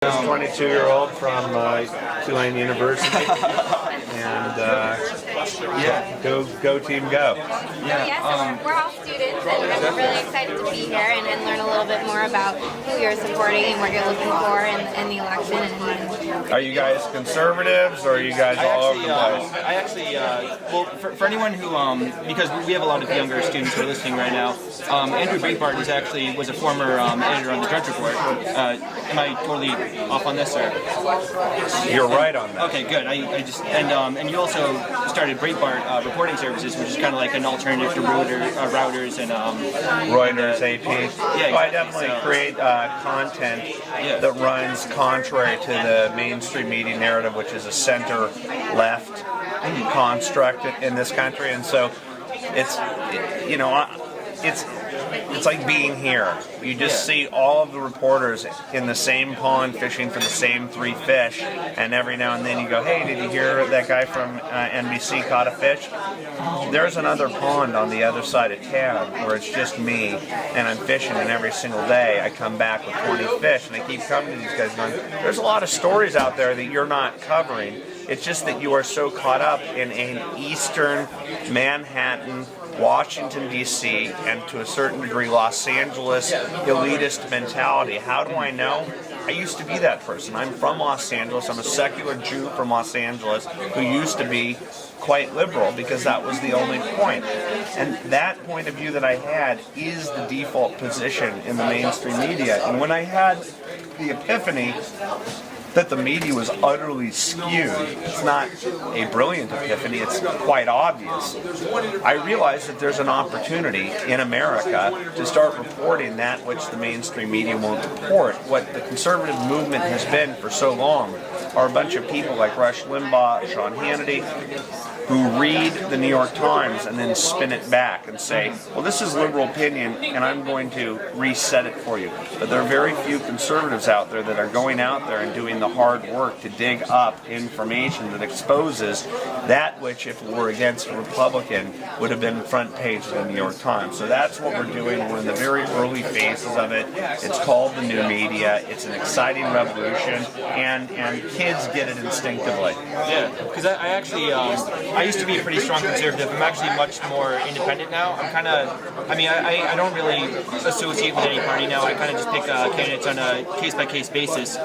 this 22-year-old from Tulane University, and go team, go. So we're all students, and we're really excited to be here and learn a little bit more about who you're supporting and what you're looking for in the election. Are you guys conservatives, or are you guys all over the place? I actually, well, for anyone who, because we have a lot of younger students who are listening right now, Andrew Breitbart was a former editor on the Drudge Report. Am I totally off on this, or? You're right on that. Okay, good. I just and you also started Breitbart Reporting Services, which is kind of like an alternative to routers and Reuters, AP. Yeah, exactly. Well, I definitely create content that runs contrary to the mainstream media narrative, which is a center-left construct in this country, and so it's like being here. You just see all of the reporters in the same pond fishing for the same 3 fish, and every now and then you go, hey, did you hear that guy from NBC caught a fish? There's another pond on the other side of town where it's just me, and I'm fishing, and every single day I come back with 20 fish, and I keep coming to these guys going, there's a lot of stories out there that you're not covering. It's just that you are so caught up in an Eastern Manhattan, Washington, D.C., and to a certain degree Los Angeles elitist mentality. How do I know? I used to be that person. I'm from Los Angeles. I'm a secular Jew from Los Angeles who used to be quite liberal because that was the only point. And that point of view that I had is the default position in the mainstream media. And when I had the epiphany that the media was utterly skewed, it's not a brilliant epiphany, it's quite obvious. I realized that there's an opportunity in America to start reporting that which the mainstream media won't report. What the conservative movement has been for so long are a bunch of people like Rush Limbaugh, Sean Hannity, who read the New York Times and then spin it back and say, well, this is liberal opinion, and I'm going to reset it for you. But there are very few conservatives out there that are going out there and doing the hard work to dig up information that exposes that which, if it were against a Republican, would have been front page of the New York Times. So that's what we're doing. We're in the very early phases of it. It's called the new media. It's an exciting revolution, and kids get it instinctively. Yeah, because I actually, I used to be a pretty strong conservative. I'm actually much more independent now. I'm kind of, I don't really associate with any party now. I kind of just pick candidates on a case-by-case basis.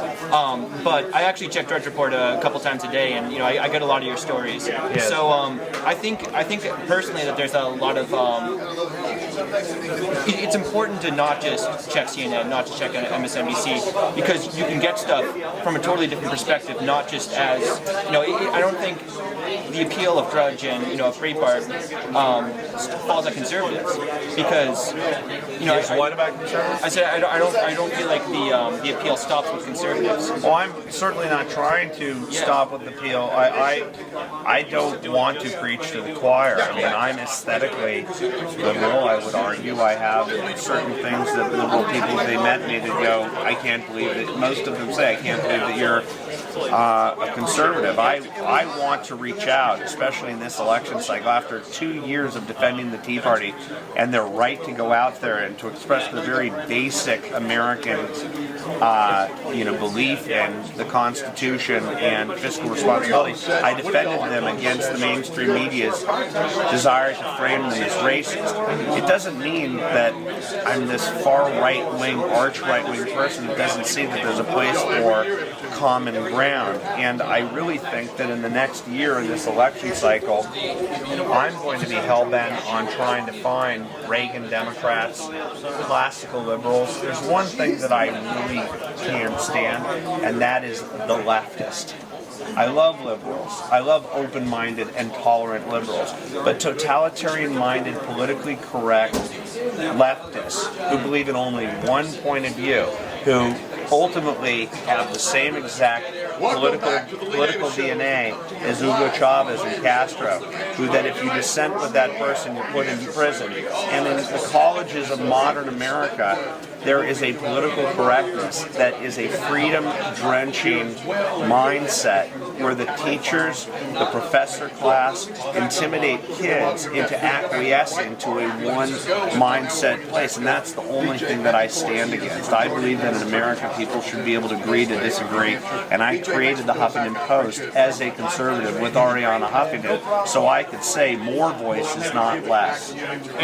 But I actually check Drudge Report a couple times a day, and I get a lot of your stories. Yes. So I think personally that there's a lot of it's important to not just check CNN, not to check MSNBC, because you can get stuff from a totally different perspective, not just as I don't think the appeal of Drudge and of Breitbart falls at conservatives, because what about conservatives? I said I don't feel like the appeal stops with conservatives. Well, I'm certainly not trying to stop with the appeal. I don't want to preach to the choir. I mean, I'm aesthetically liberal. I would argue I have certain things that liberal people, if they met me, they'd go, I can't believe it. Most of them say, I can't believe that you're a conservative. I want to reach out, especially in this election cycle, after 2 years of defending the Tea Party and their right to go out there and to express the very basic American belief in the Constitution and fiscal responsibility. I defended them against the mainstream media's desire to frame them as racist. It doesn't mean that I'm this far right-wing, arch right-wing person that doesn't see that there's a place for common ground. And I really think that in the next year in this election cycle, I'm going to be hell-bent on trying to find Reagan Democrats, classical liberals. There's one thing that I really can't stand, and that is the leftist. I love liberals. I love open-minded and tolerant liberals. But totalitarian-minded, politically correct leftists who believe in only one point of view, who ultimately have the same exact political DNA as Hugo Chavez and Castro, who that if you dissent with that person, you're put in prison. And in the colleges of modern America, there is a political correctness that is a freedom-drenching mindset where the teachers, the professor class intimidate kids into acquiescing to a one-mindset place, and that's the only thing that I stand against. I believe that in America people should be able to agree to disagree, and I created the Huffington Post as a conservative with Ariana Huffington so I could say more voices, not less.